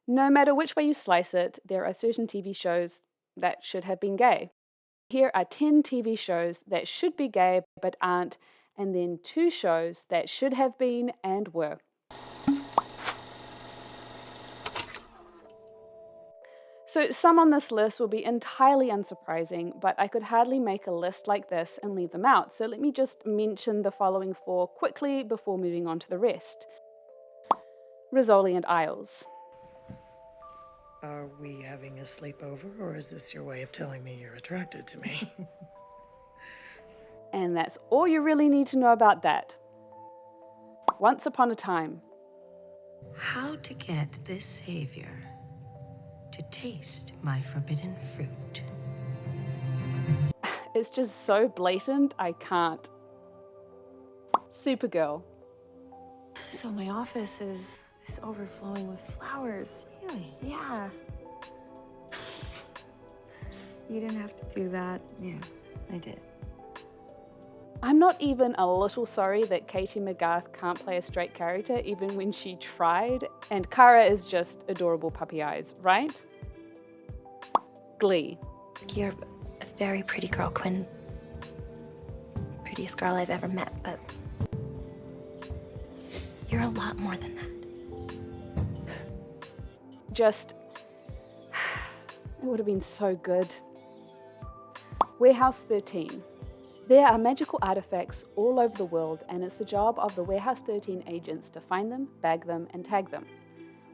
No matter which way you slice it, there are certain TV shows that should have been gay. Here are 10 TV shows that should be gay but aren't, and then 2 shows that should have been and were. So some on this list will be entirely unsurprising, but I could hardly make a list like this and leave them out. So let me just mention the following 4 quickly before moving on to the rest. Rizzoli and Isles. Are we having a sleepover, or is this your way of telling me you're attracted to me? And that's all you really need to know about that. Once Upon a Time. How to get this savior to taste my forbidden fruit. It's just so blatant, I can't. Supergirl. So my office is overflowing with flowers. Really? Yeah. You didn't have to do that. Yeah, I did. I'm not even a little sorry that Katie McGrath can't play a straight character even when she tried, and Kara is just adorable puppy eyes, right? Glee. You're a very pretty girl, Quinn. Prettiest girl I've ever met, but you're a lot more than that. Just, it would have been so good. Warehouse 13. There are magical artifacts all over the world, and it's the job of the Warehouse 13 agents to find them, bag them, and tag them.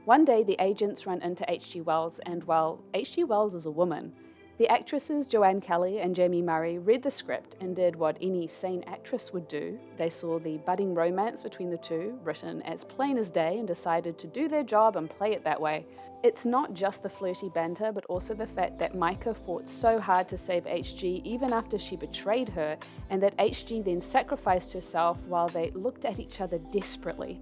One day, the agents run into H.G. Wells, and well, H.G. Wells is a woman. The actresses Joanne Kelly and Jamie Murray read the script and did what any sane actress would do. They saw the budding romance between the two, written as plain as day, and decided to do their job and play it that way. It's not just the flirty banter, but also the fact that Micah fought so hard to save HG even after she betrayed her, and that HG then sacrificed herself while they looked at each other desperately.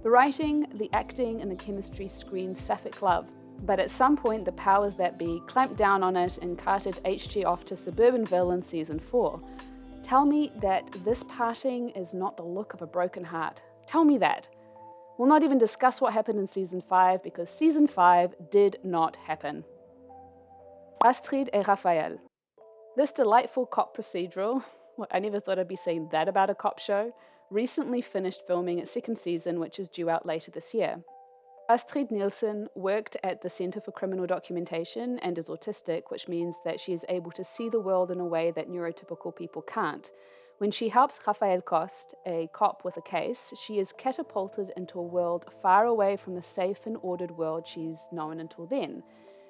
The writing, the acting, and the chemistry screamed sapphic love. But at some point, the powers that be clamped down on it and carted HG off to Suburbanville in Season 4. Tell me that this parting is not the look of a broken heart. Tell me that. We'll not even discuss what happened in Season 5, because Season 5 did not happen. Astrid et Raphael. This delightful cop procedural, well, I never thought I'd be saying that about a cop show, recently finished filming its 2nd season, which is due out later this year. Astrid Nielsen worked at the Center for Criminal Documentation and is autistic, which means that she is able to see the world in a way that neurotypical people can't. When she helps Raphael Coste, a cop with a case, she is catapulted into a world far away from the safe and ordered world she's known until then.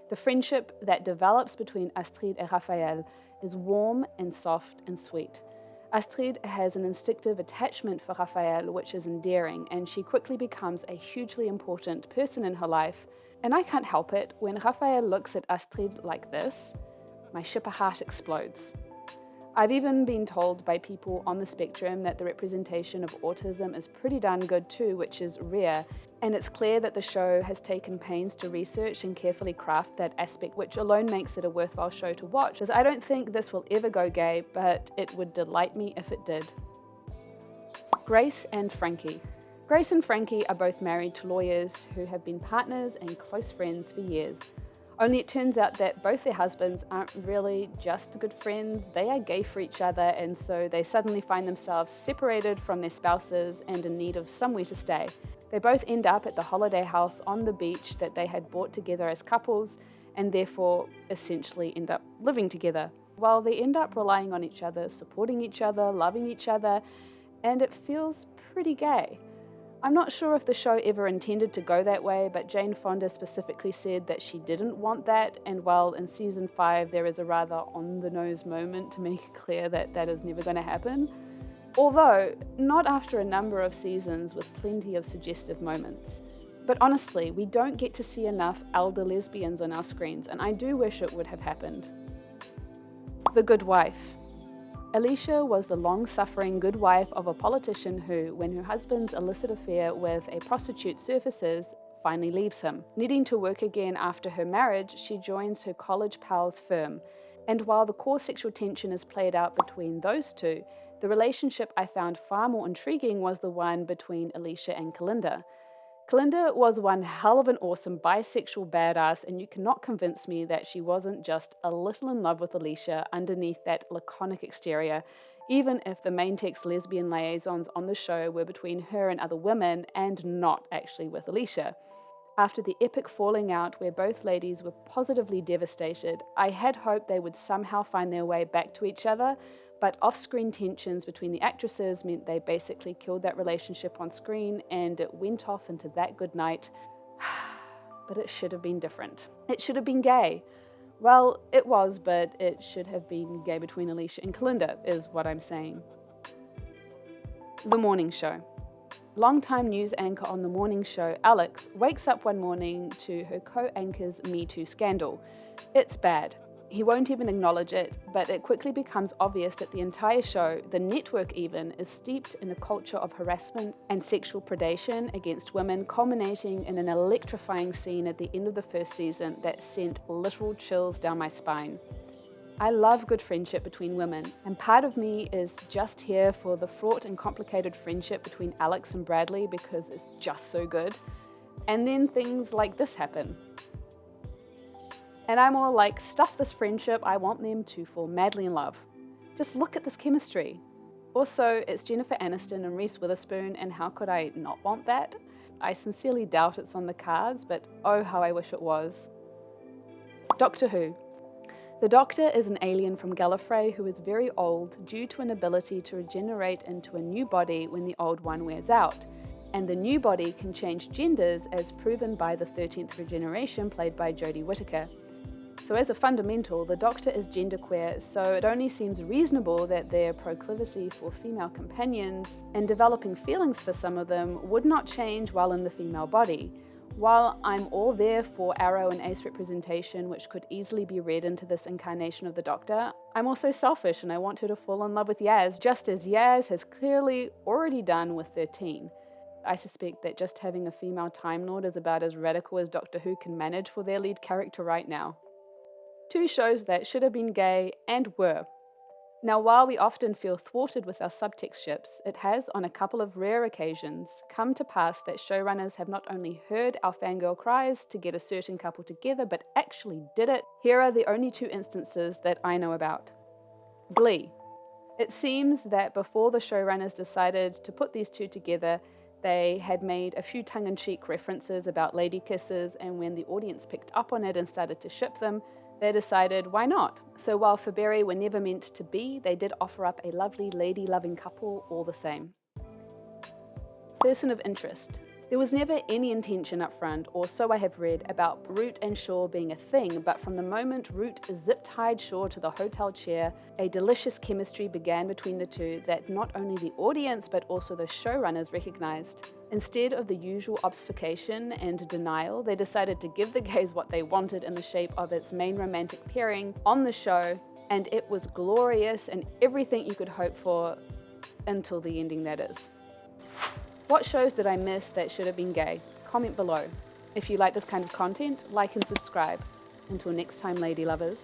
The friendship that develops between Astrid and Raphael is warm and soft and sweet. Astrid has an instinctive attachment for Raphael, which is endearing, and she quickly becomes a hugely important person in her life. And I can't help it, when Raphael looks at Astrid like this, my shipper heart explodes. I've even been told by people on the spectrum that the representation of autism is pretty darn good too, which is rare, and it's clear that the show has taken pains to research and carefully craft that aspect, which alone makes it a worthwhile show to watch, as I don't think this will ever go gay, but it would delight me if it did. Grace and Frankie. Grace and Frankie are both married to lawyers who have been partners and close friends for years. Only it turns out that both their husbands aren't really just good friends, they are gay for each other, and so they suddenly find themselves separated from their spouses and in need of somewhere to stay. They both end up at the holiday house on the beach that they had bought together as couples, and therefore essentially end up living together. While they end up relying on each other, supporting each other, loving each other, and it feels pretty gay. I'm not sure if the show ever intended to go that way, but Jane Fonda specifically said that she didn't want that, and while in Season 5 there is a rather on-the-nose moment to make it clear that that is never going to happen. Although, not after a number of seasons with plenty of suggestive moments. But honestly, we don't get to see enough elder lesbians on our screens, and I do wish it would have happened. The Good Wife. Alicia was the long-suffering good wife of a politician who, when her husband's illicit affair with a prostitute surfaces, finally leaves him. Needing to work again after her marriage, she joins her college pal's firm. And while the core sexual tension is played out between those two, the relationship I found far more intriguing was the one between Alicia and Kalinda. Kalinda was one hell of an awesome bisexual badass, and you cannot convince me that she wasn't just a little in love with Alicia underneath that laconic exterior, even if the main text lesbian liaisons on the show were between her and other women and not actually with Alicia. After the epic falling out where both ladies were positively devastated, I had hoped they would somehow find their way back to each other, but off-screen tensions between the actresses meant they basically killed that relationship on screen, and it went off into that good night. But it should have been different. It should have been gay. Well, it was, but it should have been gay between Alicia and Kalinda, is what I'm saying. The morning show. Longtime news anchor on the morning show, Alex, wakes up one morning to her co-anchor's Me Too scandal. It's bad. He won't even acknowledge it, but it quickly becomes obvious that the entire show, the network even, is steeped in a culture of harassment and sexual predation against women, culminating in an electrifying scene at the end of the first season that sent literal chills down my spine. I love good friendship between women, and part of me is just here for the fraught and complicated friendship between Alex and Bradley because it's just so good. And then things like this happen. And I'm all like, stuff this friendship, I want them to fall madly in love. Just look at this chemistry. Also, it's Jennifer Aniston and Reese Witherspoon, and how could I not want that? I sincerely doubt it's on the cards, but oh how I wish it was. Doctor Who. The Doctor is an alien from Gallifrey who is very old due to an ability to regenerate into a new body when the old one wears out. And the new body can change genders as proven by the 13th regeneration played by Jodie Whittaker. So as a fundamental, the Doctor is genderqueer, so it only seems reasonable that their proclivity for female companions and developing feelings for some of them would not change while in the female body. While I'm all there for Arrow and Ace representation, which could easily be read into this incarnation of the Doctor, I'm also selfish and I want her to fall in love with Yaz, just as Yaz has clearly already done with 13. I suspect that just having a female Time Lord is about as radical as Doctor Who can manage for their lead character right now. Two shows that should have been gay and were. Now, while we often feel thwarted with our subtext ships, it has, on a couple of rare occasions, come to pass that showrunners have not only heard our fangirl cries to get a certain couple together, but actually did it. Here are the only two instances that I know about. Glee. It seems that before the showrunners decided to put these two together, they had made a few tongue-in-cheek references about lady kisses, and when the audience picked up on it and started to ship them, they decided, why not? So while for Barry were never meant to be, they did offer up a lovely lady-loving couple all the same. Person of interest. There was never any intention up front, or so I have read, about Root and Shaw being a thing, but from the moment Root zip-tied Shaw to the hotel chair, a delicious chemistry began between the two that not only the audience but also the showrunners recognized. Instead of the usual obfuscation and denial, they decided to give the gays what they wanted in the shape of its main romantic pairing on the show, and it was glorious and everything you could hope for until the ending, that is. What shows did I miss that should have been gay? Comment below. If you like this kind of content, like and subscribe. Until next time, lady lovers.